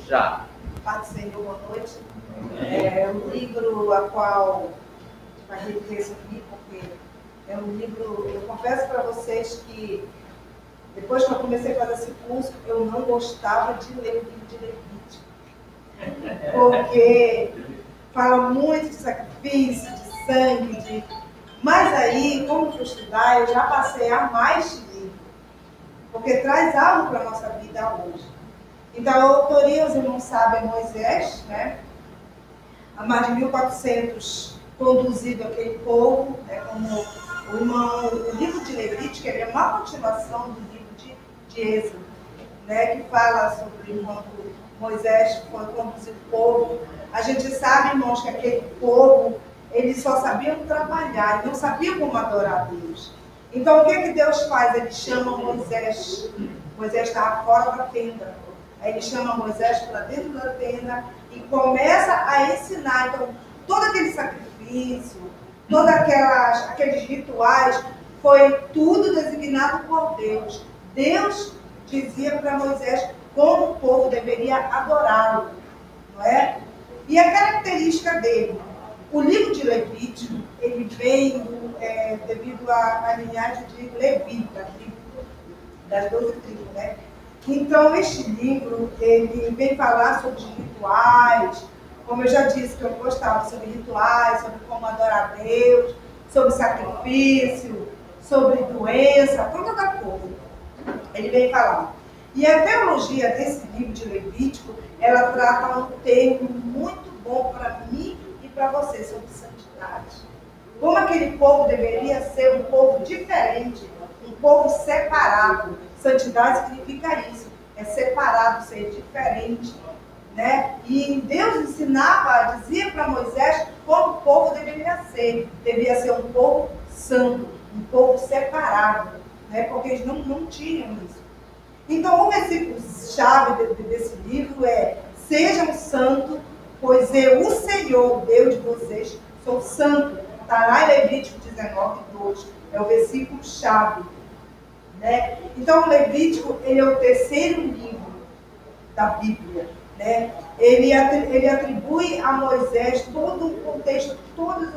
Já. Paz do Senhor, boa noite. O livro a qual a gente recebi, porque é um livro, eu confesso para vocês que depois que eu comecei a fazer esse curso, eu não gostava de ler o livro de Levítico, porque fala muito de sacrifício, de sangue, mas aí, como fui estudar, eu já passei a amar este livro, porque traz algo para a nossa vida hoje. Então, a autoria, os irmãos sabem, Moisés, né? Há mais de 1400 conduzido aquele povo, né? Como o livro de Levítico, ele é uma continuação do livro de Êxodo, né? Que fala sobre quando Moisés foi conduzir o povo. A gente sabe, irmãos, que aquele povo, eles só sabiam trabalhar, não sabiam como adorar a Deus. Então, o que Deus faz? Ele chama Moisés. Moisés estava fora da tenda. Aí ele chama Moisés para dentro da tenda e começa a ensinar. Então, todo aquele sacrifício, todos aqueles rituais, foi tudo designado por Deus. Deus dizia para Moisés como o povo deveria adorá-lo, não é? E a característica dele, o livro de Levítico, ele vem devido à linhagem de Levi, das 12 tribos, né? Então, este livro, ele vem falar sobre os rituais, como eu já disse que eu gostava, sobre rituais, sobre como adorar a Deus, sobre sacrifício, sobre doença, toda a coisa. Ele vem falar. E a teologia desse livro de Levítico, ela trata um termo muito bom para mim e para você, sobre santidade. Como aquele povo deveria ser um povo diferente, um povo separado. Santidade significa isso, é separado, ser diferente, né? E Deus ensinava, dizia para Moisés como o povo deveria ser um povo santo, um povo separado, né? Porque eles não tinham isso. Então, o versículo-chave desse livro é: sejam santos, pois eu, o Senhor, Deus de vocês, sou santo. Está lá em Levítico 19:2, é o versículo-chave. Né? Então, o Levítico, ele é o terceiro livro da Bíblia. Né? Ele atribui a Moisés todo o contexto, todas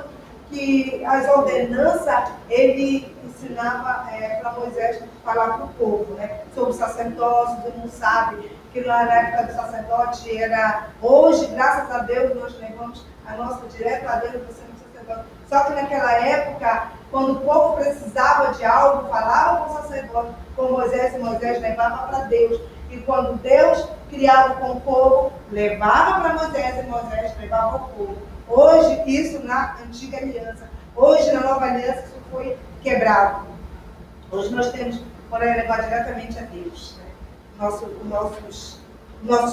as ordenanças, ele ensinava para Moisés falar para o povo, né? Sobre o sacerdócio. Todo mundo sabe que na época do sacerdote era... Hoje, graças a Deus, nós levamos a nossa direto a Deus, você não sacerdote. Só que naquela época, quando o povo precisava de algo, falava com o sacerdote, com Moisés, e Moisés levava para Deus. E quando Deus criava com o povo, levava para Moisés, e Moisés levava ao povo. Hoje, isso na antiga aliança. Hoje, na nova aliança, isso foi quebrado. Hoje nós temos, podemos levar diretamente a Deus. Né? Nossos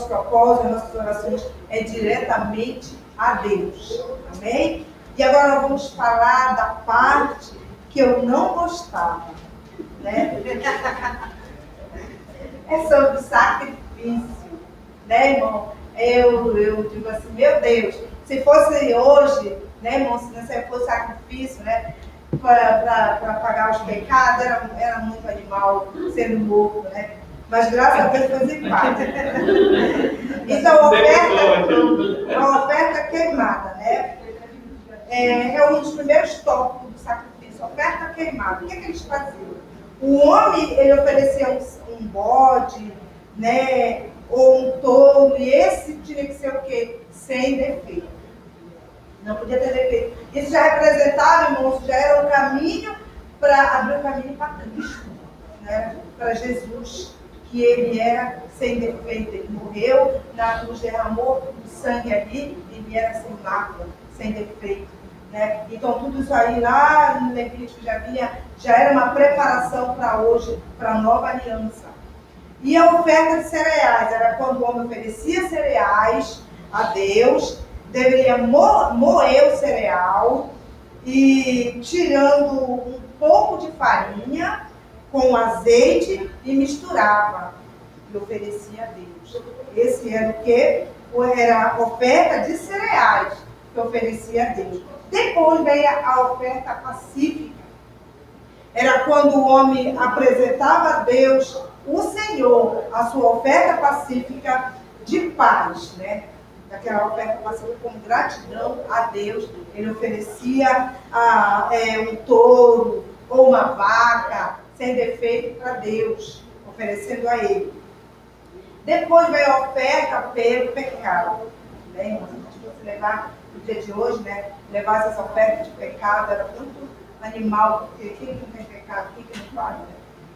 propósitos, nossas orações é diretamente a Deus. Amém? E agora nós vamos falar da parte que eu não gostava, né? É sobre o sacrifício, né, irmão? Eu digo assim, meu Deus, se fosse hoje, né, irmão, se fosse sacrifício, né, para pagar os pecados, era muito animal sendo morto, né? Mas graças a Deus foi em paz. Então, a oferta queimada, né? É um dos primeiros tópicos do sacrifício, oferta queimada. O que eles faziam? O homem, ele oferecia um bode, né, ou um touro, e esse tinha que ser o quê? Sem defeito. Não podia ter defeito. Isso já representava, irmãos, já era o caminho para abrir o caminho para Cristo, né, para Jesus, que ele era sem defeito. Ele morreu na cruz, derramou o sangue ali, ele era sem mácula, sem defeito. Né? Então, tudo isso aí lá no Levítico já era uma preparação para hoje, para a nova aliança. E a oferta de cereais era quando o homem oferecia cereais a Deus, deveria moer o cereal e tirando um pouco de farinha com azeite e misturava e oferecia a Deus. Esse era o quê? Era a oferta de cereais que oferecia a Deus. Depois veio a oferta pacífica. Era quando o homem apresentava a Deus, o Senhor, a sua oferta pacífica de paz, né? Aquela oferta passando como gratidão a Deus. Ele oferecia um touro ou uma vaca sem defeito para Deus, oferecendo a ele. Depois veio a oferta pelo pecado. Né? Se você levar no dia de hoje, né? Levar essas ofertas de pecado, era tanto animal, porque quem não tem pecado, quem que não faz, né?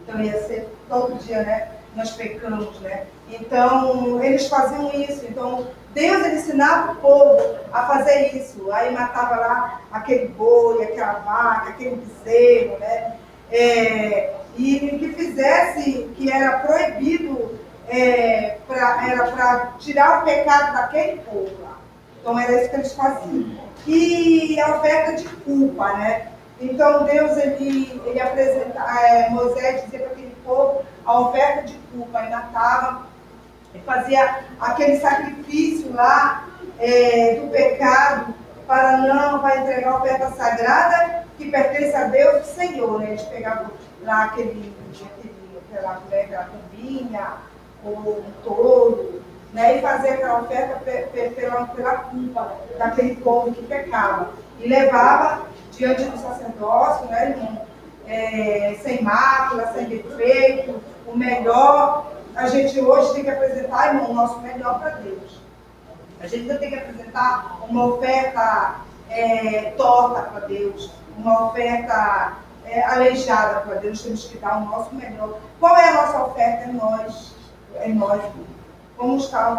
Então ia ser todo dia, né? Nós pecamos, né? Então eles faziam isso. Então Deus ele ensinava o povo a fazer isso. Aí matava lá aquele boi, aquela vaca, aquele bezerro, né? E que fizesse, que era proibido, era para tirar o pecado daquele povo lá. Então era isso que eles faziam. E a oferta de culpa, né? Então Deus, ele apresenta, Moisés dizia para aquele povo a oferta de culpa, e matava, e fazia aquele sacrifício lá do pecado, para entregar a oferta sagrada que pertence a Deus, o Senhor, né? Eles pegavam lá aquela pombinha, ou um touro, né? E faziam aquela oferta pela culpa daquele povo que pecava. E levava diante do sacerdócio, né, irmão? Sem mácula, sem defeito, o melhor. A gente hoje tem que apresentar, irmão, o nosso melhor para Deus. A gente não tem que apresentar uma oferta torta para Deus, uma oferta aleijada para Deus. Temos que dar o nosso melhor. Qual é a nossa oferta? É nós. Como está o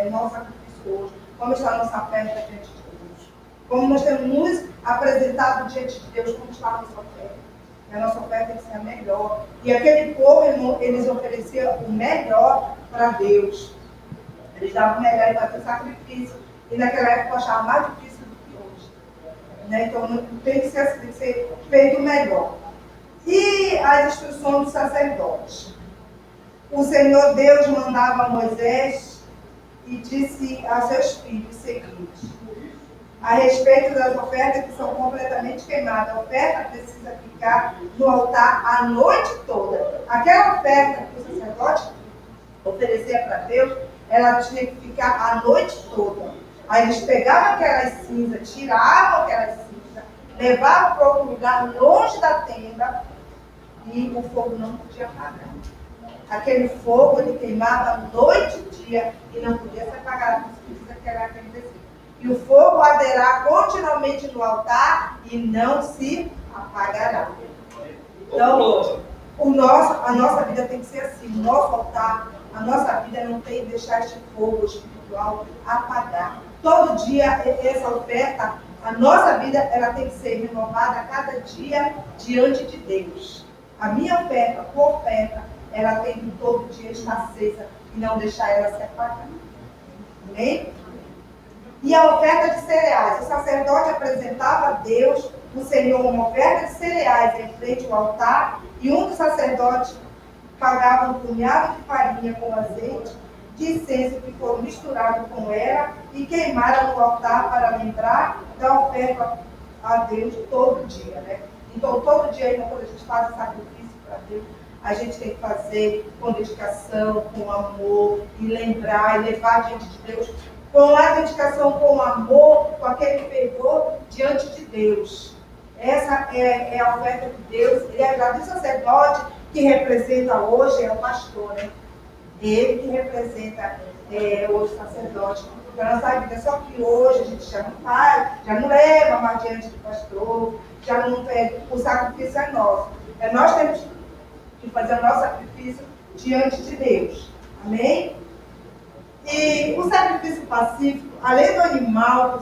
nosso sacrifício hoje? Como está a nossa oferta diante de Deus? Como nós temos nos apresentado diante de Deus? Como está a nossa oferta? A nossa oferta tem que ser a melhor. E aquele povo, irmão, eles ofereciam o melhor para Deus. Eles davam o melhor para fazer sacrifício. E naquela época eu achava mais difícil do que hoje. Né? Então tem que ser feito o melhor. E as instruções dos sacerdotes. O Senhor Deus mandava a Moisés e disse a seus filhos o seguinte: a respeito das ofertas que são completamente queimadas, a oferta precisa ficar no altar a noite toda. Aquela oferta que o sacerdote oferecia para Deus, ela tinha que ficar a noite toda. Aí eles pegavam aquelas cinzas, tiravam aquelas cinzas, levavam para outro lugar longe da tenda e o fogo não podia apagar. Aquele fogo ele queimava noite e dia e não podia ser apagado, que era aquele desejo. E o fogo arderá continuamente no altar e não se apagará. Então, a nossa vida tem que ser assim. O nosso altar, a nossa vida não tem que deixar este fogo espiritual apagar. Todo dia, essa oferta, a nossa vida, ela tem que ser renovada a cada dia diante de Deus. A minha oferta, a tua oferta, ela tem que todo dia estar acesa e não deixar ela se apagar. Amém? E a oferta de cereais. O sacerdote apresentava a Deus, o Senhor, uma oferta de cereais em frente ao altar, e um dos sacerdotes pagava um punhado de farinha com azeite de incenso que foram misturados com ela e queimaram no altar para lembrar da oferta a Deus todo dia, né? Então, todo dia, quando a gente faz o sacrifício para Deus, a gente tem que fazer com dedicação, com amor, e lembrar, e levar diante de Deus, com a dedicação, com o amor, com aquele fervor diante de Deus. Essa é a oferta de Deus. E o sacerdote que representa hoje é o pastor, né? Ele que representa hoje o sacerdote da nossa vida. Só que hoje a gente já não faz, já não leva mais diante do pastor, já não pede, o sacrifício é nosso. Nós temos que fazer o nosso sacrifício diante de Deus. Amém? E o sacrifício pacífico, além do animal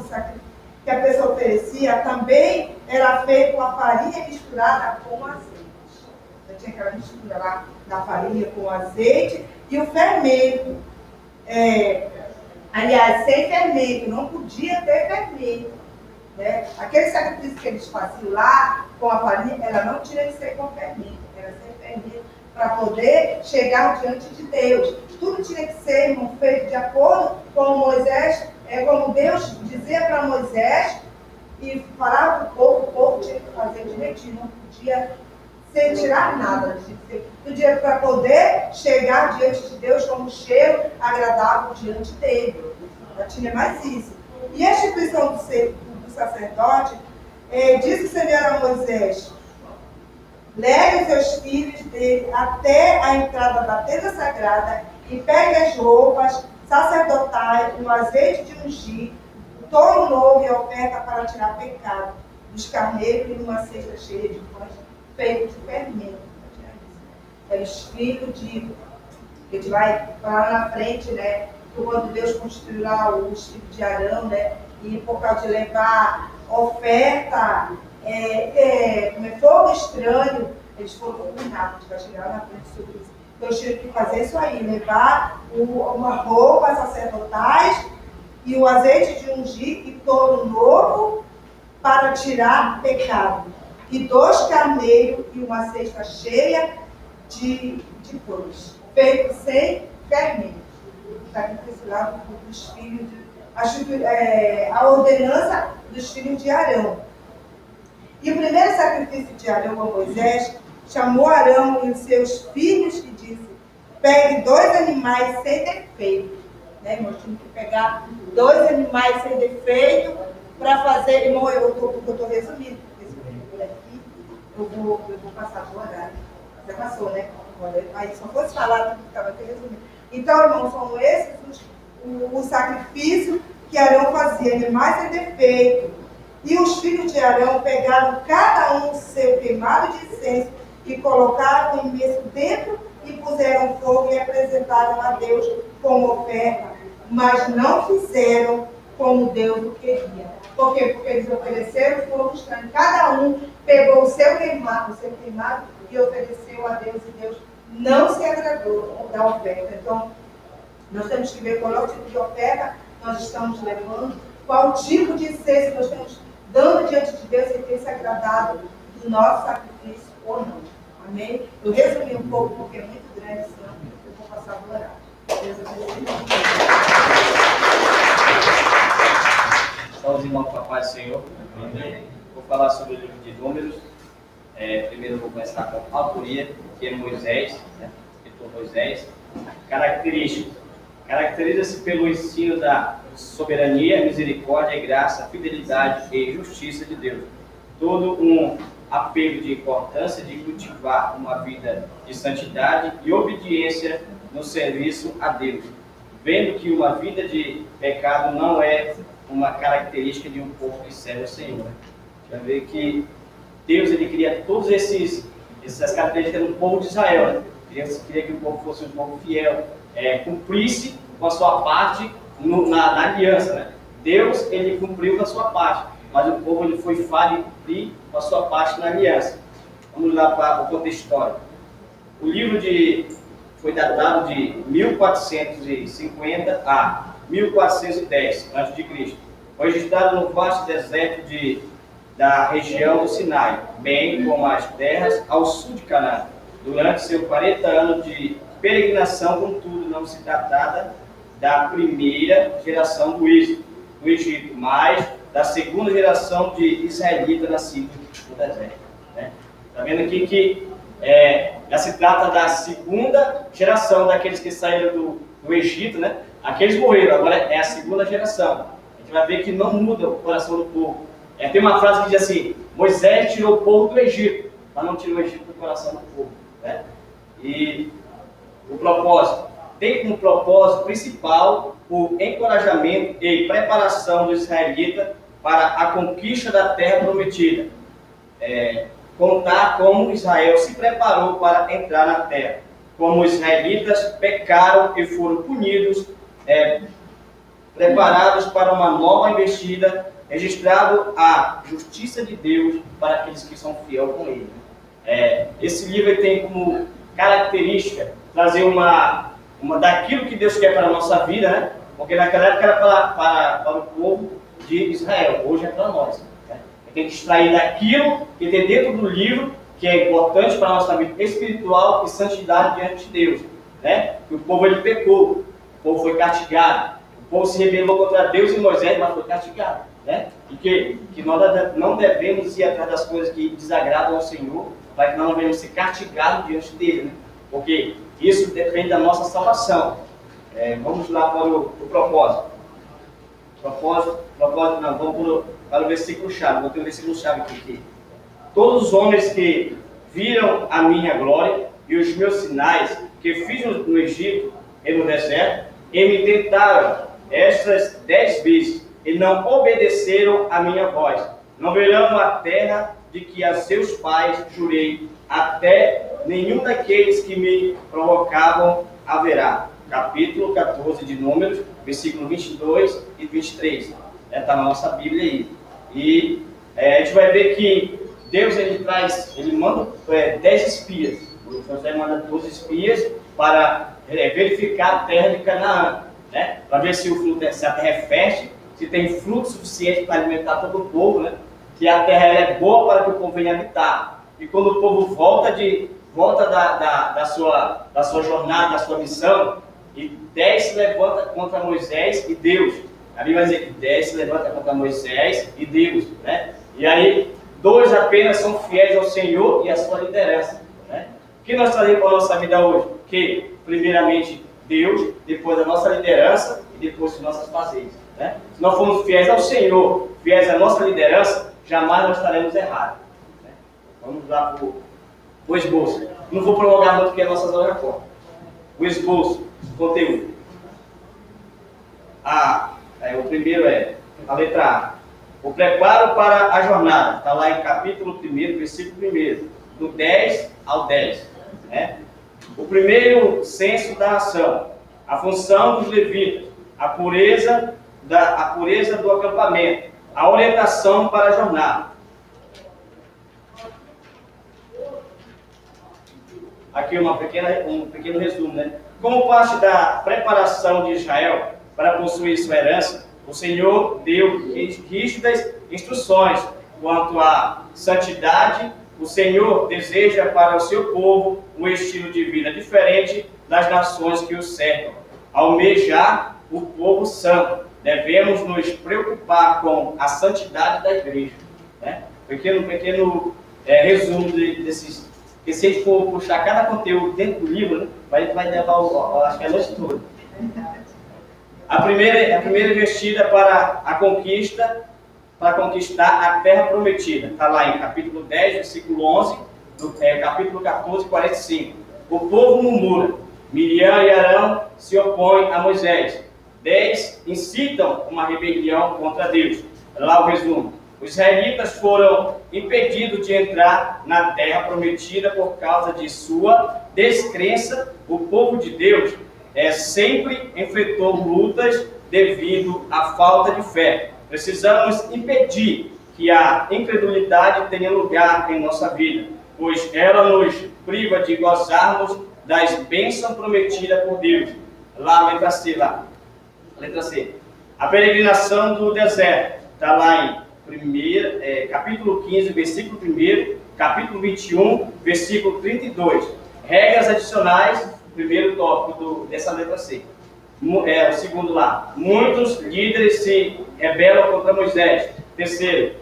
que a pessoa oferecia, também era feito com a farinha misturada com azeite. Eu tinha aquela mistura lá da farinha com azeite e o fermento. Aliás, sem fermento, não podia ter fermento. Né? Aquele sacrifício que eles faziam lá com a farinha, ela não tinha que ser com fermento, era sem fermento, para poder chegar diante de Deus. Tudo tinha que ser, irmão, feito de acordo com Moisés, como Deus dizia para Moisés, e falava para o povo tinha que fazer direitinho, não podia sem tirar nada do dinheiro para poder chegar diante de Deus como um cheiro agradável diante dele. Já tinha mais isso. E a instituição do sacerdote disse o Senhor a Moisés: leve os seus filhos dele até a entrada da tenda sagrada e pegue as roupas sacerdotais, o azeite de ungir, o touro novo e a oferta para tirar pecado dos carneiros e uma cesta cheia de pães feitos de fermento. É os filhos de... A gente vai falar na frente, né? Quando Deus construiu lá os filhos de Arão, né? E por causa de levar oferta, fogo estranho, eles foram combinados. A gente vai chegar na frente sobre isso. Então, eu tive que fazer isso aí, levar uma roupa sacerdotais e o azeite de ungir e touro novo para tirar pecado. E 2 carneiros e uma cesta cheia de pães, feito sem fermento. Sacrifício lá dos filhos a ordenança dos filhos de Arão. E o primeiro sacrifício de Arão a Moisés chamou Arão e os seus filhos e disse: pegue 2 animais sem defeito. Né, irmão? Tinha que pegar 2 animais sem defeito para fazer. Irmão, eu estou resumindo, porque se eu por aqui, eu vou passar do horário. Já passou, né? Aí se eu fosse falar, eu ficava aqui resumindo. Então, irmão, são esses o sacrifício que Arão fazia, animais sem defeito. E os filhos de Arão pegaram cada um o seu queimado de incenso e colocaram o imenso dentro e puseram fogo e apresentaram a Deus como oferta, mas não fizeram como Deus o queria. Por quê? Porque eles ofereceram fogo estranho. Cada um pegou o seu queimado e ofereceu a Deus, e Deus não se agradou da oferta. Então, nós temos que ver qual é o tipo de oferta nós estamos levando, qual tipo de incenso nós estamos dando diante de Deus, e tem se agradado do nosso sacrifício ou não. Amém? Eu resumi um pouco porque é muito grande, senão eu vou passar do horário. Deus abençoe. Só os irmãos com a paz do Senhor. Vou falar sobre o livro de Números. Primeiro eu vou começar com a autoria, que é Moisés, né? Escritor Moisés. Caracteriza-se pelo ensino da soberania, misericórdia, graça, fidelidade e justiça de Deus. Todo um apelo de importância de cultivar uma vida de santidade e obediência no serviço a Deus, vendo que uma vida de pecado não é uma característica de um povo que serve ao Senhor. Já vê que Deus ele queria todas essas características do povo de Israel. Né? Deus queria que o povo fosse um povo fiel, cumprisse com a sua parte na aliança. Né? Deus ele cumpriu com a sua parte, mas o povo ele foi falho em cumprir com a sua parte na aliança. Vamos lá para o contexto histórico. O livro foi datado de 1450 a 1410 a.C. Foi registrado no vasto deserto da região do Sinai, bem como as terras ao sul de Canaã. Durante seus 40 anos de peregrinação, contudo, não se tratava da primeira geração do Egito, mas da segunda geração de israelitas nascidos no deserto. Está vendo aqui que já se trata da segunda geração daqueles que saíram do Egito, né? Aqueles morreram, agora é a segunda geração. A gente vai ver que não muda o coração do povo. Tem uma frase que diz assim: Moisés tirou o povo do Egito, mas não tirou o Egito do coração do povo. Né? E o propósito tem como propósito principal o encorajamento e preparação do israelita para a conquista da terra prometida. Contar como Israel se preparou para entrar na terra, como os israelitas pecaram e foram punidos, preparados para uma nova investida, registrado a justiça de Deus para aqueles que são fiéis com Ele. Esse livro tem como característica trazer uma daquilo que Deus quer para a nossa vida, né? Porque naquela época era para o povo de Israel, hoje é para nós. Né? Tem que extrair daquilo que tem dentro do livro, que é importante para a nossa vida espiritual e santidade diante de Deus. Né? Que o povo ele pecou, o povo foi castigado, o povo se rebelou contra Deus e Moisés, mas foi castigado. Né? E que nós não devemos ir atrás das coisas que desagradam ao Senhor, para que nós não venhamos ser castigados diante dele, né? Porque isso depende da nossa salvação. Vamos lá para o propósito. Propósito não, vamos para o versículo chave. Vou ter o versículo chave aqui. Todos os homens que viram a minha glória e os meus sinais que fiz no Egito e no deserto, e me tentaram estas 10 vezes, e não obedeceram a minha voz. Não verão a terra de que a seus pais jurei, até nenhum daqueles que me provocavam haverá. Capítulo 14 de Números, versículo 22 e 23. Está na nossa Bíblia aí. E a gente vai ver que Deus ele manda 10 espias. O José manda 12 espias para verificar a terra de Canaã, né? Para ver se a terra é fértil, se tem fruto suficiente para alimentar todo o povo, né? Que a terra é boa para que o povo venha habitar. E quando o povo volta da sua jornada, da sua missão, e 10 se levanta contra Moisés e Deus. A Bíblia vai dizer que 10 se levanta contra Moisés e Deus, né? E aí 2 apenas são fiéis ao Senhor e à sua liderança, né? O que nós trazemos para a nossa vida hoje? Que primeiramente Deus, depois a nossa liderança e depois os nossos fazeres, né? Se nós formos fiéis ao Senhor, fiéis à nossa liderança, jamais nós estaremos errados, né? Vamos lá para o esboço. Não vou prolongar muito porque é a nossa zona agora. O esboço, conteúdo. O primeiro é a letra A. O preparo para a jornada. Está lá em capítulo 1, versículo 1, do 10 ao 10. Né? O primeiro censo da nação. A função dos levitas. A pureza do acampamento. A orientação para a jornada. Aqui um pequeno resumo, né? Como parte da preparação de Israel para possuir sua herança, o Senhor deu rígidas instruções quanto à santidade. O Senhor deseja para o seu povo um estilo de vida diferente das nações que o cercam. Almejar o povo santo, devemos nos preocupar com a santidade da igreja, né? Pequeno resumo desses. Porque se a gente for puxar cada conteúdo dentro do livro, né, vai levar acho que a noite toda. A primeira investida para a conquista, para conquistar a terra prometida. Está lá em capítulo 10, versículo 11, capítulo 14, 45. O povo murmura. Miriam e Arão se opõem a Moisés. 10 incitam uma rebelião contra Deus. Lá o resumo. Os israelitas foram impedidos de entrar na terra prometida por causa de sua descrença. O povo de Deus sempre enfrentou lutas devido à falta de fé. Precisamos impedir que a incredulidade tenha lugar em nossa vida, pois ela nos priva de gozarmos das bênçãos prometidas por Deus. Lá, letra C, lá. Letra C. A peregrinação do deserto. Está lá em capítulo 15, versículo 1, capítulo 21, versículo 32. Regras adicionais, primeiro tópico dessa letra C. O segundo lá. Muitos líderes se rebelam contra Moisés. Terceiro,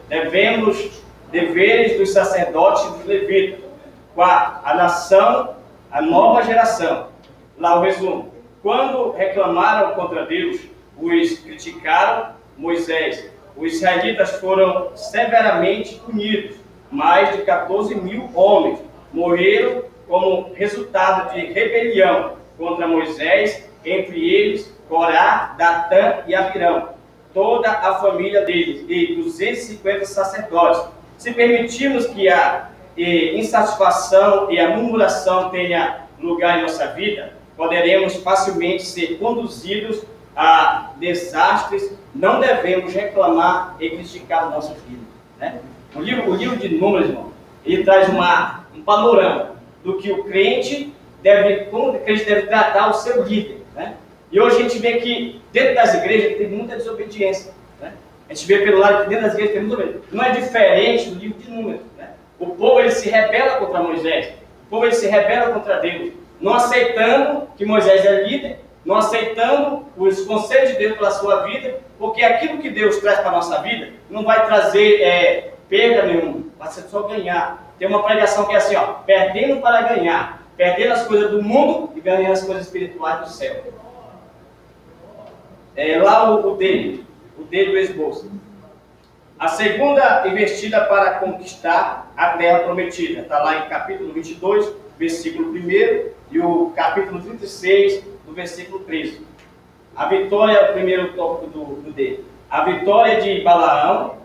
deveres dos sacerdotes e dos levitas. Quarto, a nação, a nova geração. Lá o resumo. Quando reclamaram contra Deus, os criticaram Moisés. Os israelitas foram severamente punidos. Mais de 14 mil homens morreram como resultado de rebelião contra Moisés, entre eles Corá, Datã e Abirão, toda a família deles e 250 sacerdotes. Se permitirmos que a insatisfação e a murmuração tenha lugar em nossa vida, poderemos facilmente ser conduzidos a desastres. Não devemos reclamar e criticar o nosso filho, né? O livro de Números, irmão, ele traz um panorama do que o crente como o crente deve tratar o seu líder, né? E hoje a gente vê que dentro das igrejas tem muita desobediência, né? A gente vê pelo lado que dentro das igrejas tem muita desobediência. Não é diferente do livro de Números, né? O povo ele se rebela contra Moisés, o povo ele se rebela contra Deus, não aceitando que Moisés é líder, não aceitando os conselhos de Deus pela sua vida, porque aquilo que Deus traz para a nossa vida não vai trazer perda nenhuma, vai ser só ganhar. Tem uma pregação que é assim, ó, perdendo para ganhar, perdendo as coisas do mundo e ganhando as coisas espirituais do céu. É lá o dele do esboço. A segunda investida para conquistar a terra prometida, está lá em capítulo 22, versículo 1 e o capítulo 36, do versículo 13. A vitória, o primeiro tópico do dele. A vitória de Balaão,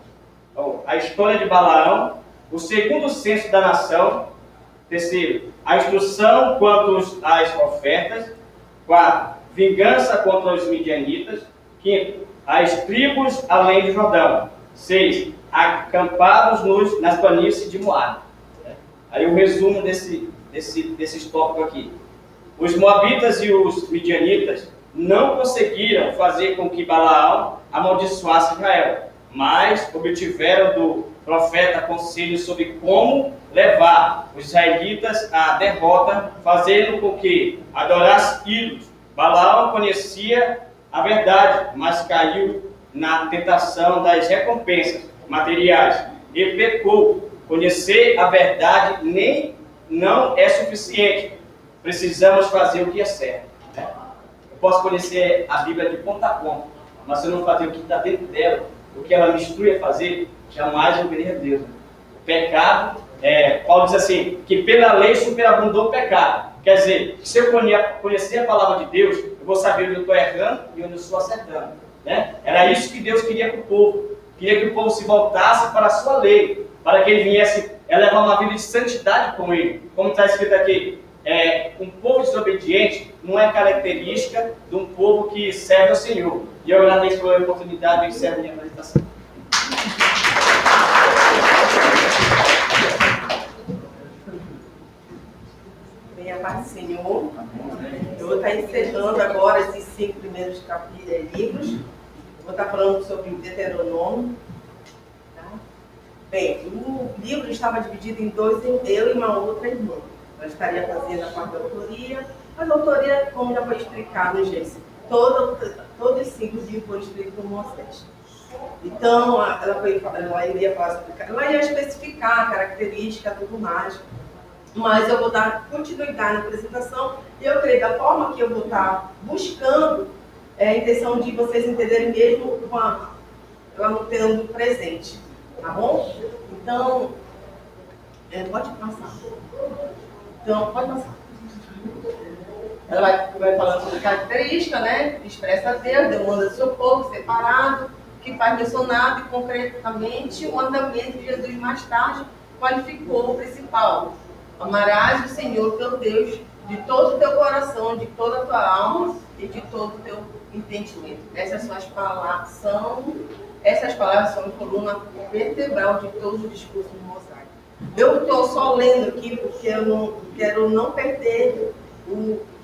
a história de Balaão, o segundo censo da nação. Terceiro, a instrução quanto às ofertas. Quarto, vingança contra os midianitas. Quinto, as tribos além do Jordão. 6, acampados nas planícies de Moabe. Aí o resumo desses tópicos aqui. Os moabitas e os midianitas não conseguiram fazer com que Balaão amaldiçoasse Israel, mas obtiveram do profeta conselho sobre como levar os israelitas à derrota, fazendo com que adorasse ídolos. Balaão conhecia a verdade, mas caiu na tentação das recompensas materiais e pecou. Conhecer a verdade nem não é suficiente. Precisamos fazer o que é certo. Eu posso conhecer a Bíblia de ponta a ponta, mas se eu não fazer o que está dentro dela, o que ela me instrui a fazer, jamais eu verei a Deus. O pecado, Paulo diz assim, que pela lei superabundou o pecado. Quer dizer, se eu conhecer a palavra de Deus, eu vou saber onde eu estou errando e onde eu estou acertando. Né? Era isso que Deus queria para o povo. Queria que o povo se voltasse para a sua lei, para que ele viesse levar uma vida de santidade com ele. Como está escrito aqui, um povo desobediente não é característica de um povo que serve ao Senhor. E eu agradeço pela oportunidade de ser a minha apresentação. Bem, a paz do Senhor. Eu vou estar encerrando agora esses 5 primeiros livros. Vou estar falando sobre o Deuteronômio. Tá? Bem, o livro estava dividido em 2, eu e uma outra irmã. Eu estaria fazendo a parte da autoria. Mas a autoria, como já foi explicado, gente, todos os 5 livros foram escritos por Moisés. Então, ela iria falar sobre, ela ia especificar a característica, tudo mais. Mas eu vou dar continuidade na apresentação e eu creio da forma que eu vou estar buscando a intenção de vocês entenderem mesmo com ela não tendo presente, tá bom? Então, pode passar. Então, pode passar. Ela vai falando sobre característica, né? Expressa a Deus, demanda do seu povo separado, que faz mencionado e concretamente o mandamento que Jesus mais tarde qualificou o principal. Amarás o Senhor teu Deus de todo o teu coração, de toda a tua alma e de todo o teu entendimento. Essas palavras são a coluna vertebral de todo o discurso do mosaico. Eu estou só lendo aqui porque eu não quero não perder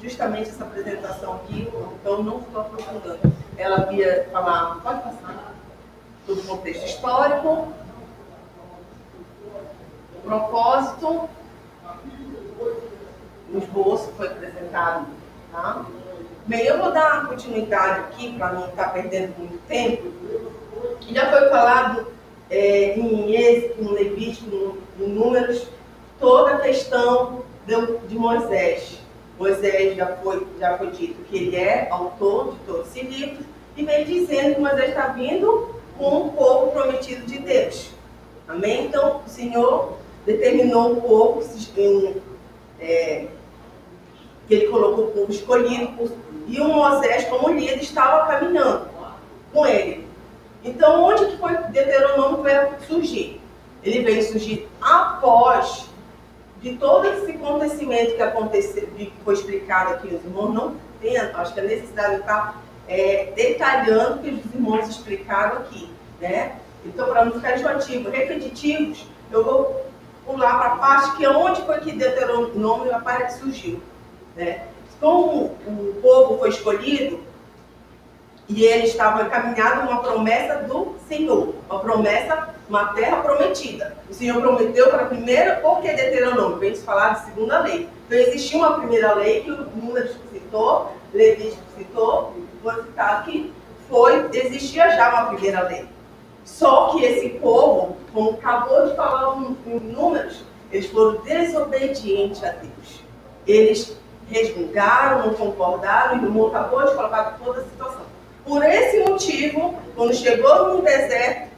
justamente essa apresentação aqui, então não estou aprofundando. Ela ia falar, pode passar, sobre o contexto histórico, o propósito, o esboço foi apresentado, tá? Bem, eu vou dar continuidade aqui para não estar perdendo muito tempo. Já foi falado em Êxodo, no Levítico, em Números, toda a questão de Moisés. Moisés já foi dito que ele é autor de todos esses livros e vem dizendo que Moisés está vindo com um povo prometido de Deus. Amém? Então, o Senhor determinou um povo que ele colocou o povo escolhido e o Moisés, como líder, estava caminhando com ele. Então, onde que foi Deuteronômio veio surgir? Ele veio surgir após de todo esse acontecimento que aconteceu, que foi explicado aqui, os irmãos não têm, acho que a necessidade de estar detalhando o que os irmãos explicaram aqui, né? Então, para não ficar repetitivos, eu vou pular para a parte que é onde foi que Deuteronômio surgiu, né? Como o povo foi escolhido e ele estava encaminhado a uma promessa do Senhor, uma terra prometida. O Senhor prometeu para a primeira, porque Deuteronômio, vem falar de segunda lei. Então existia uma primeira lei que o Números citou, Levítico citou, foi citado que existia já uma primeira lei. Só que esse povo, como acabou de falar em números, eles foram desobedientes a Deus. Eles resmungaram, não concordaram, e o irmão acabou de colocar toda a situação. Por esse motivo, quando chegou no deserto,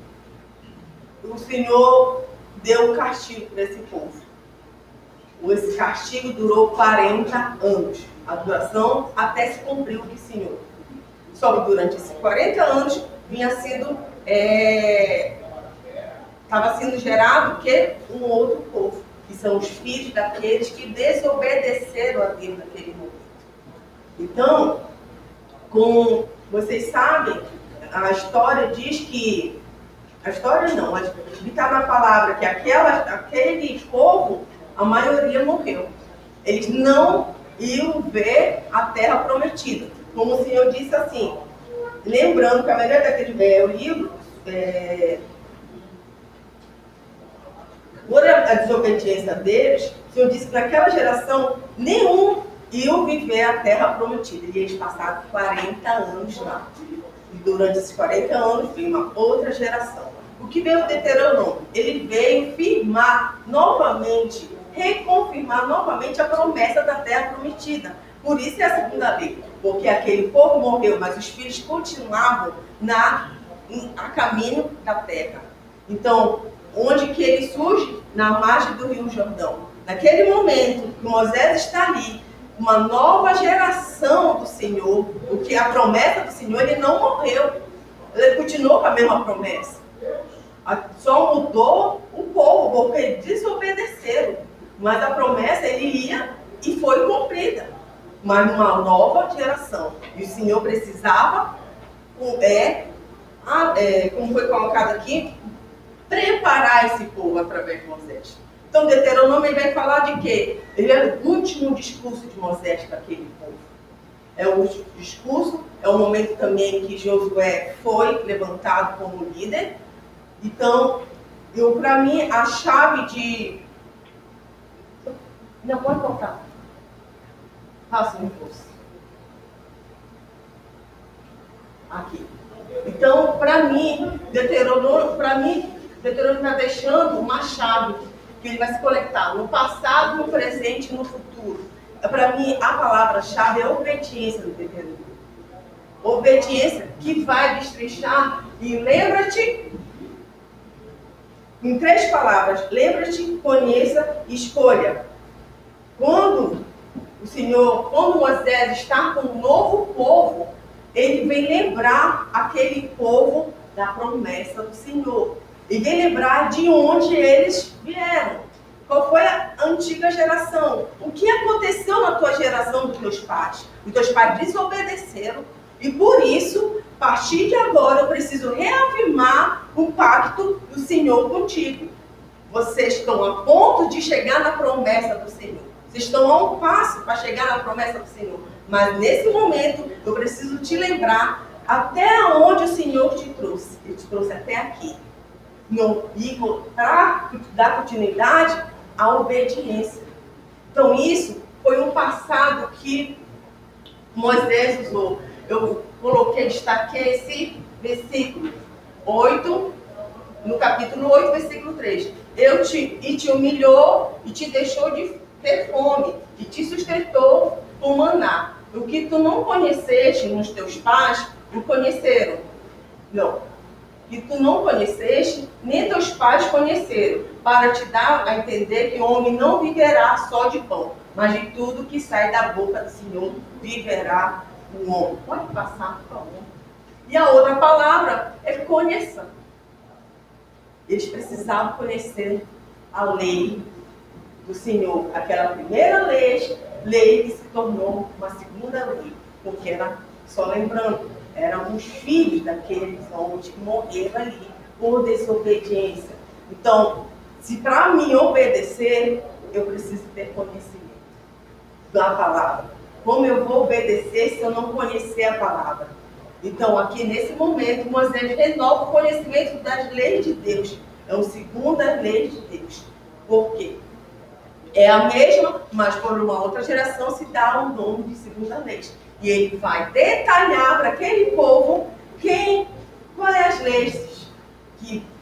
o Senhor deu um castigo para esse povo. Esse castigo durou 40 anos. A duração até se cumprir o que o Senhor. Só que durante esses 40 anos estava sendo gerado que um outro povo, que são os filhos daqueles que desobedeceram a Deus naquele momento. Então, como vocês sabem, a história diz que, a história não, mas está na palavra que aquele povo, a maioria morreu. Eles não iam ver a terra prometida. Como o Senhor disse assim, lembrando que a maioria daquele o livro, por a desobediência deles, o Senhor disse que naquela geração nenhum iam viver a terra prometida. E eles passaram 40 anos lá. E durante esses 40 anos veio uma outra geração. O que veio o Deuteronômio? Ele veio firmar novamente, reconfirmar novamente a promessa da terra prometida. Por isso é a segunda lei. Porque aquele povo morreu, mas os filhos continuavam a caminho da terra. Então, onde que ele surge? Na margem do Rio Jordão. Naquele momento que Moisés está ali, uma nova geração do Senhor, porque a promessa do Senhor, ele não morreu. Ele continuou com a mesma promessa. Só mudou o povo, porque eles desobedeceram. Mas a promessa, ele ia e foi cumprida. Mas uma nova geração. E o Senhor precisava, como foi colocado aqui, preparar esse povo através de Moisés. Então, Deuteronômio vai falar de quê? Ele é o último discurso de Moisés para aquele povo. É o último discurso, é o momento também que Josué foi levantado como líder. Então, para mim, a chave de... Não, pode voltar. Faça um curso. Aqui. Então, para mim, Deuteronômio está deixando uma chave que ele vai se conectar no passado, no presente e no futuro. Para mim, a palavra-chave é obediência do Deuteronômio. Obediência que vai destrinchar. E lembra-te, em 3 palavras, lembra-te, conheça e escolha. Quando Moisés está com um novo povo, ele vem lembrar aquele povo da promessa do Senhor. E vem lembrar de onde eles vieram. Qual foi a antiga geração? O que aconteceu na tua geração dos teus pais? Os teus pais desobedeceram. E por isso, a partir de agora, eu preciso reafirmar o pacto do Senhor contigo. Vocês estão a ponto de chegar na promessa do Senhor. Vocês estão a um passo para chegar na promessa do Senhor. Mas nesse momento, eu preciso te lembrar até onde o Senhor te trouxe. Ele te trouxe até aqui. E para dar continuidade à obediência. Então isso foi um passado que Moisés usou. Eu destaquei esse versículo 8, no capítulo 8, versículo 3. Te humilhou e te deixou de ter fome, e te sustentou com maná. O que tu não conheceste nos teus pais, o conheceram. Não. Que tu não conheceste, nem teus pais conheceram, para te dar a entender que o homem não viverá só de pão, mas de tudo que sai da boca do Senhor viverá o homem. Pode passar, por favor. E a outra palavra é conheça. Eles precisavam conhecer a lei do Senhor. Aquela primeira lei que se tornou uma segunda lei, porque era, só lembrando, eram os filhos daqueles homens que morreram ali por desobediência. Então, se para mim obedecer, eu preciso ter conhecimento da palavra. Como eu vou obedecer se eu não conhecer a palavra? Então, aqui nesse momento, Moisés renova o conhecimento das leis de Deus. É uma segunda lei de Deus. Por quê? É a mesma, mas por uma outra geração se dá um nome de segunda lei. E ele vai detalhar para aquele povo quais as leis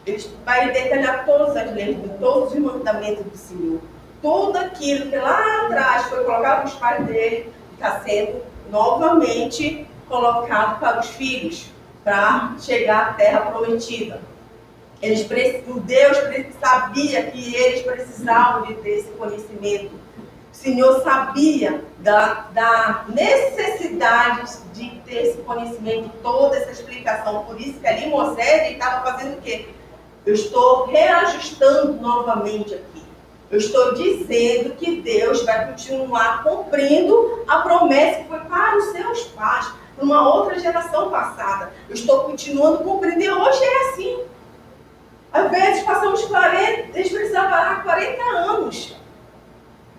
Ele vai detalhar todas as leis, todos os mandamentos do Senhor. Tudo aquilo que lá atrás foi colocado para os pais dele, está sendo novamente colocado para os filhos, para chegar à terra prometida. O Deus sabia que eles precisavam de ter esse conhecimento. O Senhor sabia da necessidade de ter esse conhecimento, toda essa explicação. Por isso que ali Moisés estava fazendo o quê? Eu estou reajustando novamente aqui. Eu estou dizendo que Deus vai continuar cumprindo a promessa que foi para os seus pais, para uma outra geração passada. Eu estou continuando cumprindo e hoje é assim. Às vezes passamos 40, eles precisavam parar 40 anos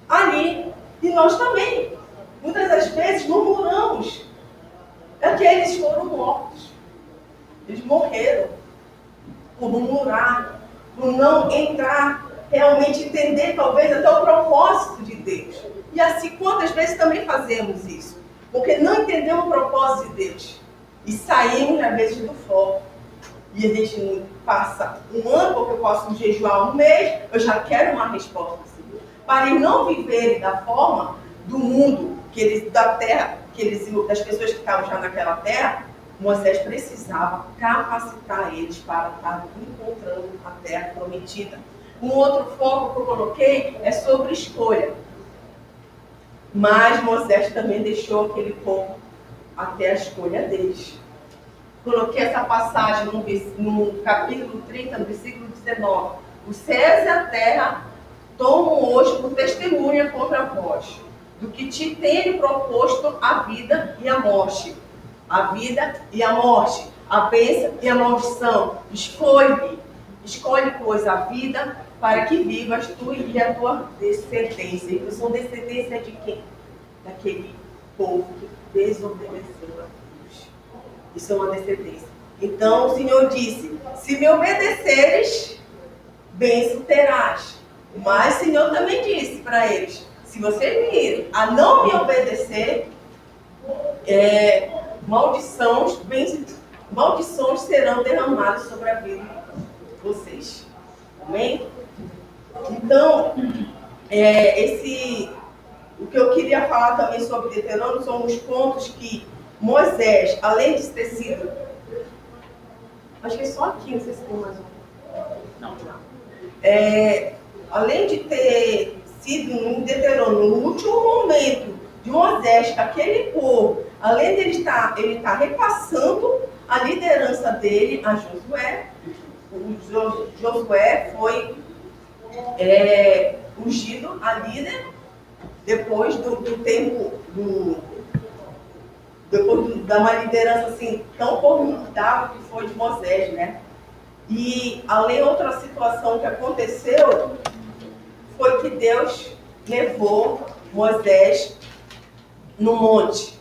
ali. E nós também. Muitas das vezes murmuramos. É que eles foram mortos. Eles morreram por murmurar, por não entrar, realmente entender talvez até o propósito de Deus. E assim, quantas vezes também fazemos isso? Porque não entendemos o propósito de Deus. E saímos, às vezes, do foco. E a gente passa um ano, porque eu posso jejuar um mês, eu já quero uma resposta do Senhor. Para eles não viverem da forma do mundo, da terra, das pessoas que estavam já naquela terra, Moisés precisava capacitar eles para estar encontrando a terra prometida. Um outro foco que eu coloquei é sobre escolha. Mas Moisés também deixou aquele povo até a escolha deles. Coloquei essa passagem no capítulo 30, no versículo 19. Os céus e a terra tomam hoje por testemunha contra vós, do que te tenho proposto a vida e a morte. A vida e a morte, a bênção e a maldição. Escolhe, pois, a vida para que vivas tu e a tua descendência. E são descendência de quem? Daquele povo que desobedeceu a Deus. Isso é uma descendência. Então o Senhor disse: se me obedeceres, bênção terás. Mas o Senhor também disse para eles: se vocês virem a não me obedecer, maldições serão derramadas sobre a vida de vocês. Amém? Então, o que eu queria falar também sobre Deuteronômio são os pontos que Moisés, além de ter sido, acho que é só aqui, não sei se tem mais um. Não. Além de ter sido em Deuteronômio, no último momento de Moisés, com aquele povo, além de ele estar repassando a liderança dele a Josué, Josué foi ungido a líder depois do tempo depois da uma liderança assim tão formidável que foi de Moisés, né? E além outra situação que aconteceu foi que Deus levou Moisés no monte.